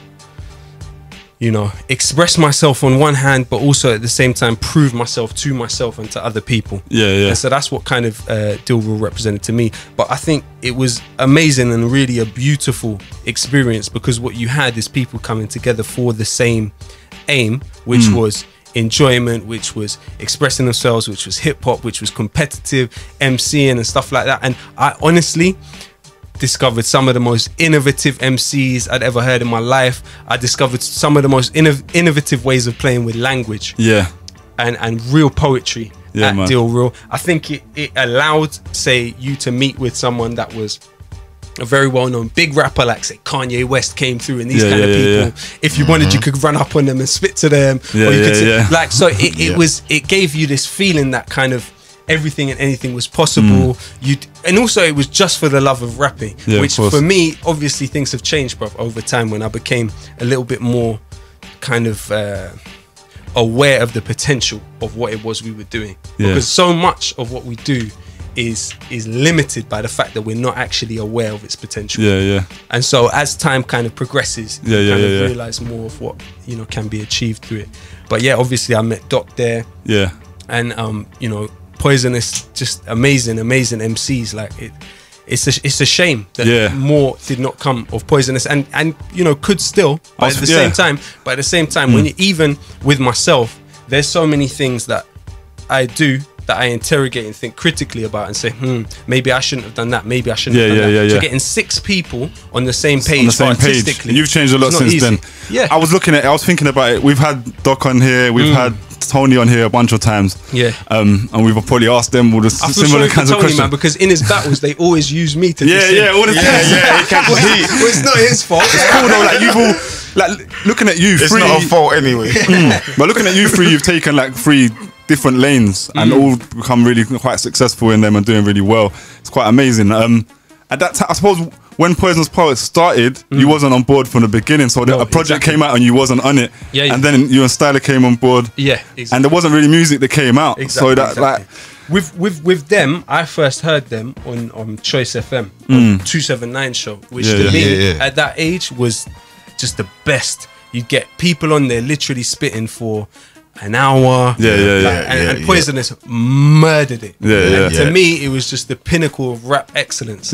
you know, express myself on one hand, but also at the same time prove myself to myself and to other people. And so that's what kind of Deal Real represented to me. But I think it was amazing and really a beautiful experience, because what you had is people coming together for the same aim, which was enjoyment, which was expressing themselves, which was hip hop, which was competitive MCing and stuff like that. And I honestly discovered some of the most innovative MCs I'd ever heard in my life. I discovered some of the most innovative ways of playing with language and real poetry at Deal Real. I think it allowed, say, you to meet with someone that was a very well-known big rapper, like say Kanye West came through, and these kind of people, if you wanted, you could run up on them and spit to them, or you could say, like, so it gave you this feeling that kind of everything and anything was possible. And also it was just for the love of rapping, which for me, obviously things have changed, bro, over time, when I became a little bit more kind of aware of the potential of what it was we were doing, because so much of what we do is limited by the fact that we're not actually aware of its potential. And so as time kind of progresses, you kind of realize more of what, you know, can be achieved through it. But obviously I met Doc there, and you know, Poisonous, just amazing MCs. Like it's a shame that more did not come of Poisonous, and you know, could still, but at the same time, when you, even with myself, there's so many things that I do that I interrogate and think critically about and say, maybe I shouldn't have done that, maybe I shouldn't have done that. So getting 6 people on the same page, and you've changed a lot since then. Yeah, I was thinking about it. We've had Doc on here, we've had Tony on here a bunch of times. And we've probably asked them all the similar kinds of questions. Man, because in his battles they always use me to all the time. He catches heat. Well, it's not his fault. It's cool though. Like you've all, like looking at you, it's not a fault anyway. But looking at you 3, you've taken like 3 different lanes and all become really quite successful in them and doing really well. It's quite amazing. At that time, I suppose when Poisonous Poets started, you wasn't on board from the beginning, so a project came out and you wasn't on it. And then you and Styler came on board. And there wasn't really music that came out. So that like with them, I first heard them on Choice FM on 279 show, which to me at that age was just the best. You'd get people on there literally spitting for an hour, and Poisonous murdered it. To me, it was just the pinnacle of rap excellence.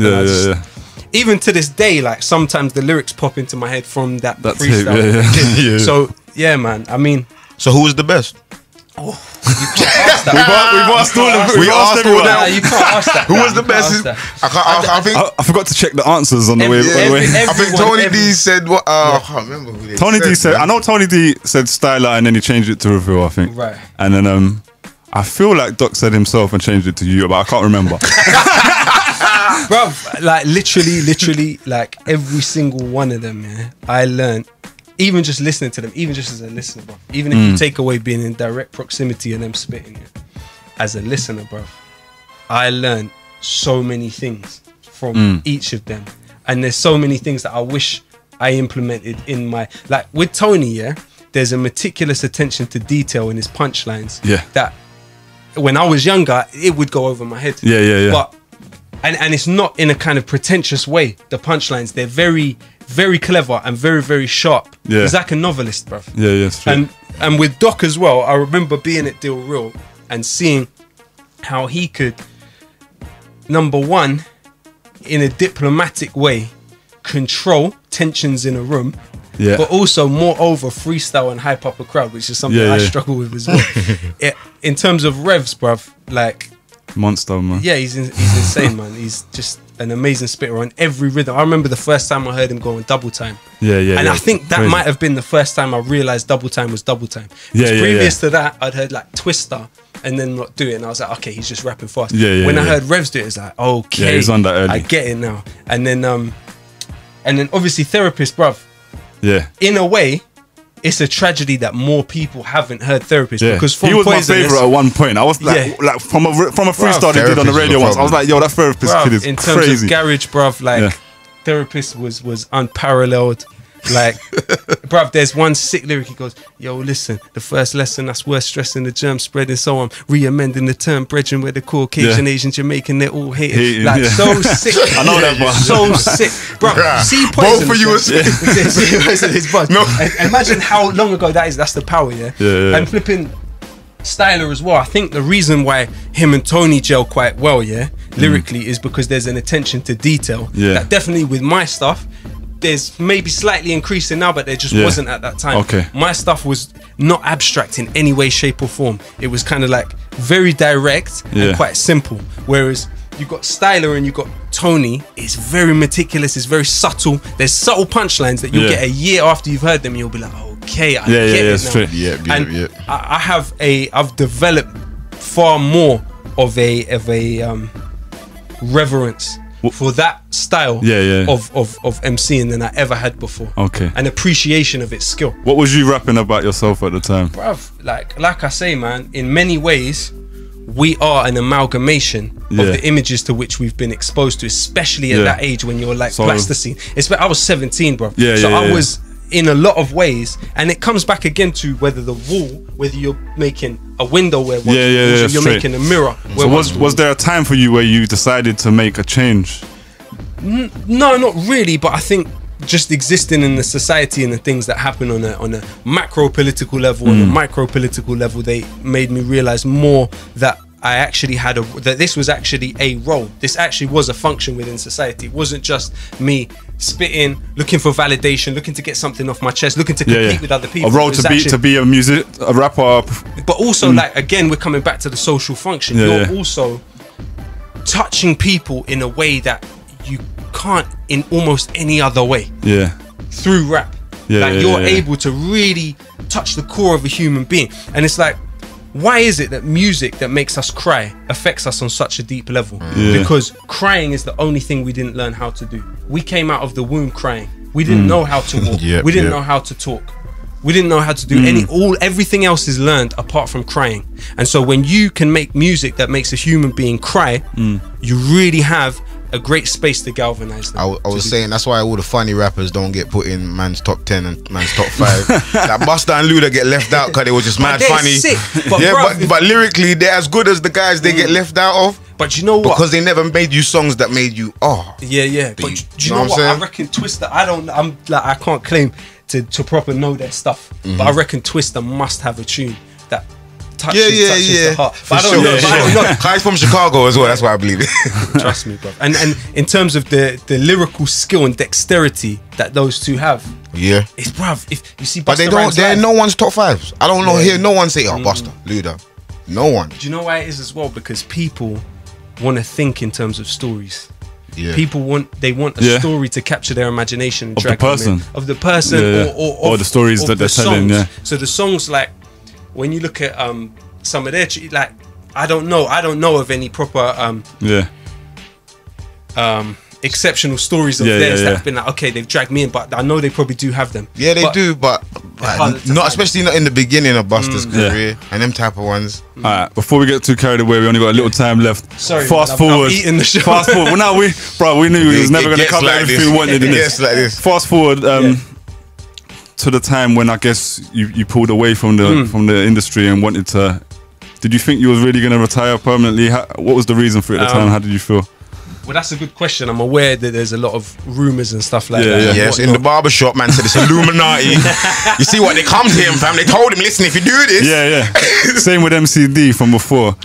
Even to this day, like sometimes the lyrics pop into my head from that freestyle. So yeah, man. I mean, so who was the best? You can't ask that. We've asked all of them. We asked all that. You can't ask that. Who was the best? I forgot to check the answers on the way. I think Tony D said what? I can't remember who they Tony D said. I know Tony D said Styler, and then he changed it to Reveal, I think. Right. And then I feel like Doc said himself and changed it to you, but I can't remember. Bruv, like literally, like every single one of them, I learned. Even just listening to them, even just as a listener, bro. Even if you take away being in direct proximity and them spitting, as a listener, bro, I learned so many things from each of them. And there's so many things that I wish I implemented in my... Like, with Tony, there's a meticulous attention to detail in his punchlines. That, when I was younger, it would go over my head. But, and it's not in a kind of pretentious way, the punchlines. They're very... very clever and very, very sharp. He's like a novelist, bruv. And with Doc as well, I remember being at Deal Real and seeing how he could, number one, in a diplomatic way, control tensions in a room, but also moreover freestyle and hype up a crowd, which is something I struggle with as well. In terms of revs, bruv, like monster, man. He's insane, man. He's just an amazing spitter on every rhythm. I remember the first time I heard him go on Double Time. And I think that might have been the first time I realized Double Time was Double Time. Previous to that, I'd heard like Twister and then not do it, and I was like, okay, he's just rapping fast. When I heard Revs do it, it's like, okay, he's on that early. I get it now. And then obviously Therapist, bruv. In a way, it's a tragedy that more people haven't heard Therapist, because from he was Poisonous, my favorite at one point. I was like from a freestyle they did on the radio once. I was like, yo, that Therapist kid is crazy. In terms of garage, bruv, like Therapist was unparalleled. Like, bruv, there's one sick lyric. He goes, yo, listen, the first lesson that's worth stressing, the germ spreading, so I'm re-amending the term bredging where the Caucasian, Asian, Jamaican, they're all hating. Like, so sick. I know that, bro. So sick. Bruv, see Poison. Both of you see his buzz. No. Imagine how long ago that is. That's the power, And flipping Styler as well. I think the reason why him and Tony gel quite well, lyrically, is because there's an attention to detail. That definitely with my stuff, there's maybe slightly increasing now, but there just wasn't at that time. My stuff was not abstract in any way, shape or form. It was kind of like very direct and quite simple. Whereas you got Styler and you got Tony, it's very meticulous, it's very subtle. There's subtle punchlines that you'll get a year after you've heard them and you'll be like, okay, I get it now. I've developed far more of a reverence for that style of MCing than I ever had before. An appreciation of its skill. What was you rapping about yourself at the time? Bruv, like I say, man, in many ways we are an amalgamation of the images to which we've been exposed to, especially at that age when you're like plasticine. I was 17, bro. I was in a lot of ways, and it comes back again to whether you're making a window where you're making a mirror. So was there a time for you where you decided to make a change? No, not really, but I think just existing in the society and the things that happen on a macro political level, on a micro political level, they made me realize more that I actually had that this was actually a role. This actually was a function within society. It wasn't just me spitting, looking for validation, looking to get something off my chest, looking to compete with other people. A role to be a rapper. But also, like, again, we're coming back to the social function. You're also touching people in a way that you can't in almost any other way. Yeah. Through rap. You're able to really touch the core of a human being. And it's like, why is it that music that makes us cry affects us on such a deep level? Because crying is the only thing we didn't learn how to do. We came out of the womb crying. We didn't know how to walk. We didn't know how to talk. We didn't know how to do everything else is learned apart from crying. And so when you can make music that makes a human being cry, you really have a great space to galvanize them. I was saying that's why all the funny rappers don't get put in man's top 10 and man's top 5. Like Busta and Luda get left out because they were just mad funny. Sick, but but lyrically they're as good as the guys they get left out of. But you know what? Because they never made you songs that made you But do you know what? I reckon Twista. I can't claim to proper know their stuff, but I reckon Twista must have a tune that touches the heart. But I don't know. He's from Chicago as well. That's why I believe it. Trust me, bro. And in terms of the lyrical skill and dexterity that those two have, it's bruv. If you see, but they're no one's top 5s. I don't know here. No one say Busta, Luda. No one. Do you know why it is as well? Because people want to think in terms of stories. People want a story to capture their imagination, of the person, or the stories that they're telling. So the songs, like when you look at some of their, like I don't know of any proper exceptional stories of theirs that have been like, okay, they've dragged me in, but I know they probably do have them. Yeah, they do, but not especially not in the beginning of Busta's career and them type of ones. Alright, before we get too carried away, we only got a little time left. Sorry, fast forward. I'm eating the show. Fast forward. Well, now we knew it was never going to cover everything we wanted in this. Like this. Fast forward to the time when I guess you pulled away from the industry and wanted to. Did you think you was really going to retire permanently? What was the reason for it at the time? How did you feel? Well, that's a good question. I'm aware that there's a lot of rumours and stuff like that. Yes, in the barbershop, man said it's Illuminati. You see what they come to him, fam. They told him, listen, if you do this. Same with MCD from before.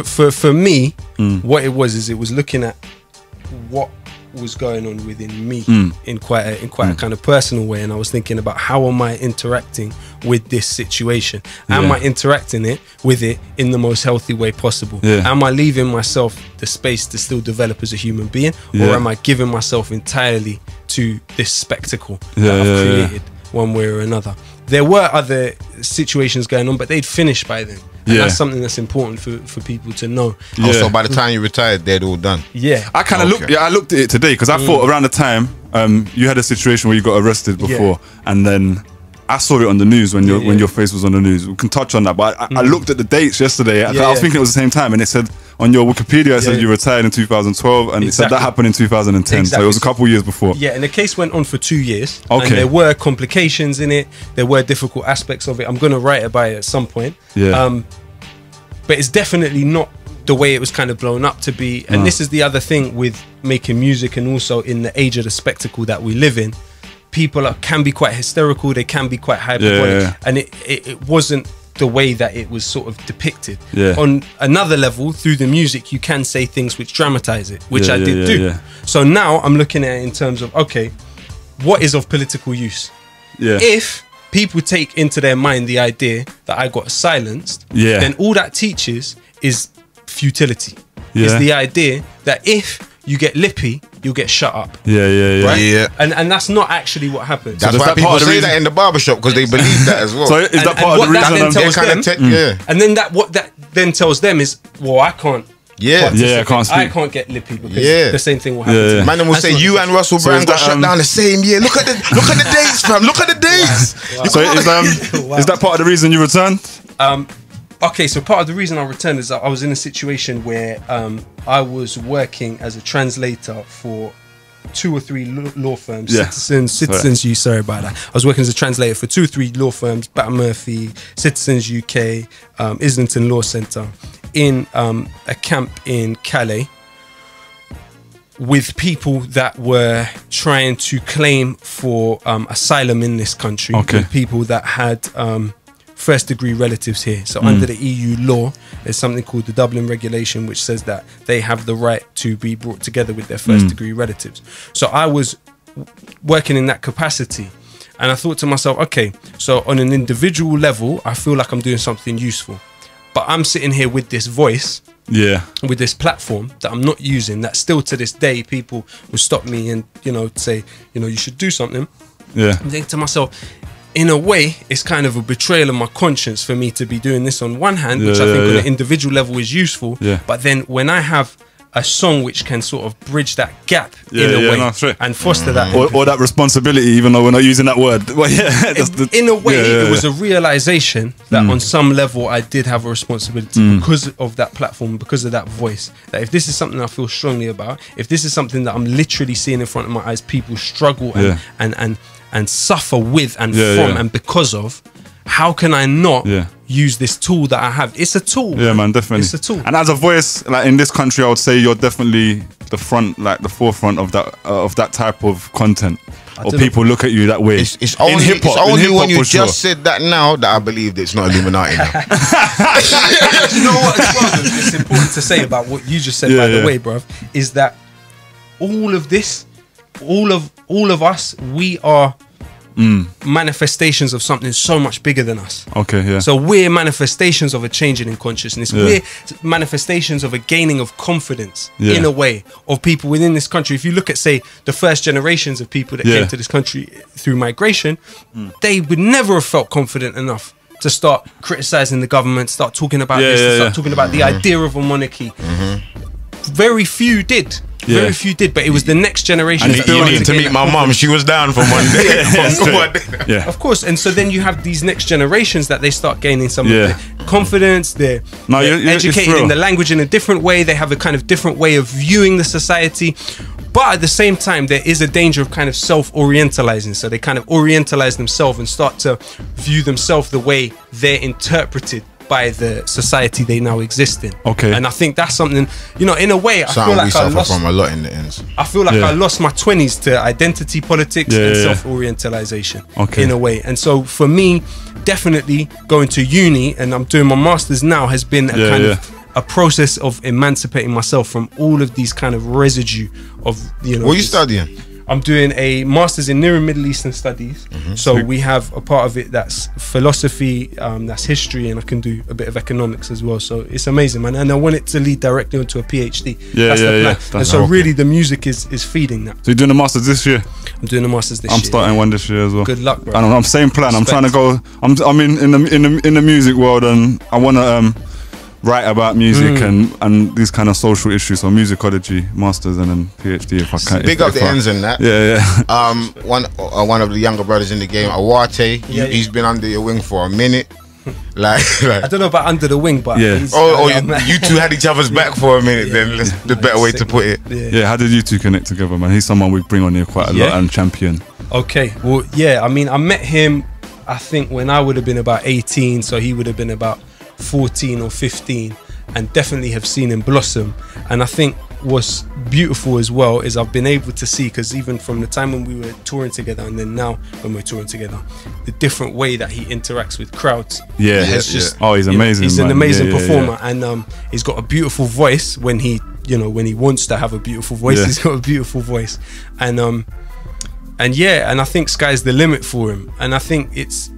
For me, what it was looking at what was going on within me in quite a kind of personal way, and I was thinking about how am I interacting with this situation? Am I interacting with it in the most healthy way possible? Am I leaving myself the space to still develop as a human being, or am I giving myself entirely to this spectacle that I've created one way or another? There were other situations going on, but they'd finished by then. And that's something that's important for people to know. So by the time you retired, they'd all done. I kind of looked. I looked at it today because I thought around the time you had a situation where you got arrested before, and then I saw it on the news when your face was on the news. We can touch on that, but I looked at the dates yesterday. I was thinking it was the same time, and it said on your Wikipedia it said you retired in 2012, and it said that happened in 2010. So it was a couple of years before. Yeah, and the case went on for 2 years. Okay, and there were complications in it. There were difficult aspects of it. I'm going to write about it at some point. But it's definitely not the way it was kind of blown up to be. And this is the other thing with making music, and also in the age of the spectacle that we live in. People can be quite hysterical, they can be quite hyperbolic, and it wasn't the way that it was sort of depicted. On another level, through the music, you can say things which dramatize it, which I did do. So now I'm looking at it in terms of, okay, what is of political use? If people take into their mind the idea that I got silenced, then all that teaches is futility. Is the idea that if you get lippy, you'll get shut up. Right? And that's not actually what happens. That's why people say that in the barbershop, because they believe that as well. So is that part of the reason? And then what that then tells them is, well, I can't. I can't speak. I can't get lippy because the same thing will happen to me. Man will say you and Russell Brand got shut down the same year. Look at the dates, fam. Look at the dates. So is that part of the reason you returned? Okay, so part of the reason I returned is that I was in a situation where I was working as a translator for 2 or 3 law firms. Citizens U, sorry about that. I was working as a translator for 2 or 3 law firms, Baton Murphy, Citizens UK, Islington Law Centre, in a camp in Calais with people that were trying to claim for asylum in this country. People that had first-degree relatives here. So under the EU law, there's something called the Dublin Regulation, which says that they have the right to be brought together with their first-degree relatives. So I was working in that capacity, and I thought to myself, okay, so on an individual level, I feel like I'm doing something useful, but I'm sitting here with this voice, with this platform that I'm not using, that still to this day people will stop me and, you know, say, you know, you should do something. I'm thinking to myself, in a way, it's kind of a betrayal of my conscience for me to be doing this on one hand, which I think on an individual level is useful. But then when I have a song which can sort of bridge that gap in a way and foster that, or that responsibility, even though we're not using that word. Well, in a way, it was a realization that on some level I did have a responsibility because of that platform, because of that voice. That if this is something I feel strongly about, if this is something that I'm literally seeing in front of my eyes, people struggle and suffer with and from and because of, how can I not use this tool that I have? It's a tool. Yeah, man, definitely. It's a tool. And as a voice, like in this country, I would say you're definitely the forefront of that type of content. Or people look at you that way. It's only, hip-hop, it's only when you sure. just said that now that I believe it's not Illuminati now. You know what? It's important to say about what you just said, by the way, bruv, is that all of this, all of us, we are manifestations of something so much bigger than us. So we're manifestations of a changing in consciousness. We're manifestations of a gaining of confidence in a way of people within this country. If you look at, say, the first generations of people that came to this country through migration, they would never have felt confident enough to start criticizing the government, start talking about this, start talking about the idea of a monarchy. Very few did. Very few did, but it was the next generation. And you need to meet my mum. She was down for one day. Of course. And so then you have these next generations that they start gaining some of their confidence. They're educated in the language in a different way. They have a kind of different way of viewing the society. But at the same time, there is a danger of kind of self-orientalizing. So they kind of orientalize themselves and start to view themselves the way they're interpreted by the society they now exist in. And I think that's something, you know, in a way, I feel like I lost from a lot in the ends. I feel like I lost my 20s to identity politics and self-orientalization in a way. And so for me, definitely going to uni, and I'm doing my masters now, has been a kind of a process of emancipating myself from all of these kind of residue of, you know. What are you studying? I'm doing a master's in Near and Middle Eastern Studies. So we have a part of it that's philosophy, that's history, and I can do a bit of economics as well. So it's amazing, man. And I want it to lead directly onto a PhD. That's the plan. And so really the music is feeding that. So you're doing the masters this year? I'm doing the masters this year. I'm starting one this year as well. Good luck, bro. I don't know, I'm same plan. I'm trying to go. I'm in the music world, and I want to write about music and these kind of social issues. So musicology, masters, and then PhD if I can. Big up the ends in that. One of the younger brothers in the game, Awate, he's been under your wing for a minute. Like I don't know about under the wing, but you two had each other's back for a minute. Then that's the better way to put it. How did you two connect together, man? He's someone we bring on here quite a lot and champion. Okay, well, I mean, I met him, I think when I would have been about 18, so he would have been about 14 or 15, and definitely have seen him blossom. And I think what's beautiful as well is I've been able to see, because even from the time when we were touring together and then now when we're touring together, the different way that he interacts with crowds. He's amazing. He's an amazing performer, and he's got a beautiful voice. When he wants to have a beautiful voice, he's got a beautiful voice. And I think sky's the limit for him. And I think it's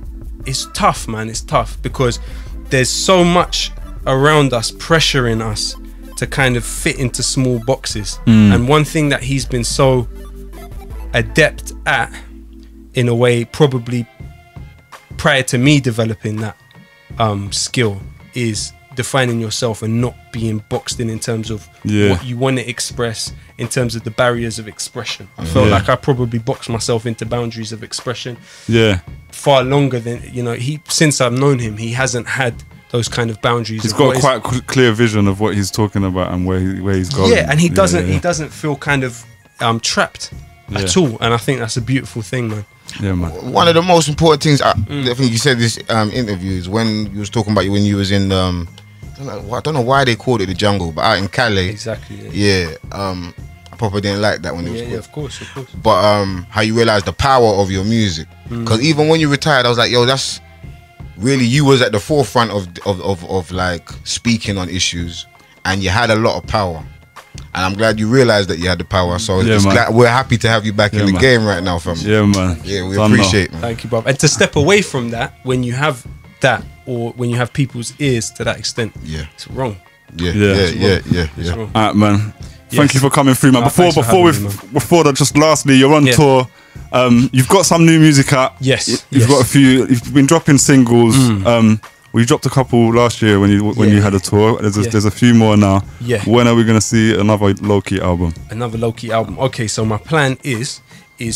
tough, man. It's tough because there's so much around us pressuring us to kind of fit into small boxes. And one thing that he's been so adept at, in a way, probably prior to me developing that skill, is defining yourself and not being boxed in terms of what you want to express, in terms of the barriers of expression. I felt like I probably boxed myself into boundaries of expression far longer than, since I've known him, he hasn't had those kind of boundaries. He's got quite a clear vision of what he's talking about and where he's going. And he doesn't feel kind of trapped at all. And I think that's a beautiful thing, man. Yeah, man. One of the most important things, I think you said this interview, is when you was talking about when you was in I don't know why they called it the jungle, but out in Calais. Exactly. I probably didn't like that when it was called. Of course. But how you realize the power of your music, because even when you retired, I was like, yo, really you was at the forefront of like speaking on issues, and you had a lot of power. And I'm glad you realised that you had the power. So we're happy to have you back in the game right now, fam. Yeah, man. Yeah, we appreciate, man. Thank you, bro. And to step away from that, when you have that, or when you have people's ears to that extent, it's wrong. Yeah. All right, man. Thank you for coming through, man. Before that, just lastly, you're on tour. You've got some new music out. Yes. You've got a few. You've been dropping singles. We dropped a couple last year when you had a tour. There's a few more now. Yeah. When are we gonna see another Lowkey album? Another Lowkey album. Okay, so my plan is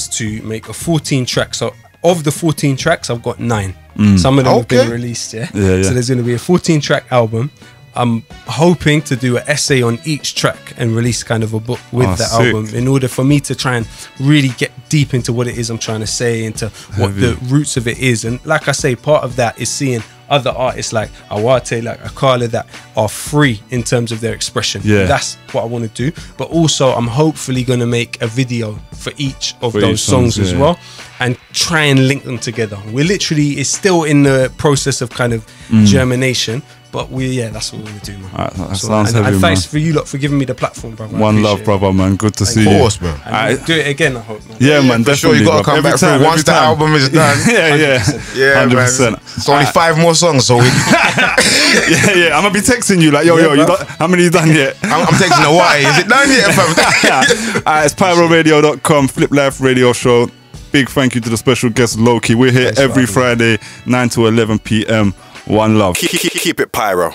to make a 14 track. So of the 14 tracks, I've got 9. Some of them have been released. Yeah. So there's gonna be a 14 track album. I'm hoping to do an essay on each track and release kind of a book with the album, in order for me to try and really get deep into what it is I'm trying to say, into what the roots of it is. And like I say, part of that is seeing other artists like Awate, like Akala, that are free in terms of their expression. That's what I want to do. But also I'm hopefully going to make a video for each of those songs as well, and try and link them together. We're literally, it's still in the process of kind of germination, but that's what we're going to do, man. That sounds heavy, and thanks man. for you lot for giving me the platform, brother. One love, brother, man. Good to see you. Of course, bro. And do it again, I hope, man. Yeah, man, definitely. Sure, you got to come back through once the album is done. Yeah, 100%. Man. It's only 5 more songs, so we I'm gonna be texting you like, yo, how many you done yet? I'm texting Hawaii. Is it done yet, fam? It's pyroradio.com, Flip Life Radio Show. Big thank you to the special guest Lowkey. We're here every Friday, 9 to 11 p.m. One love. Keep it pyro.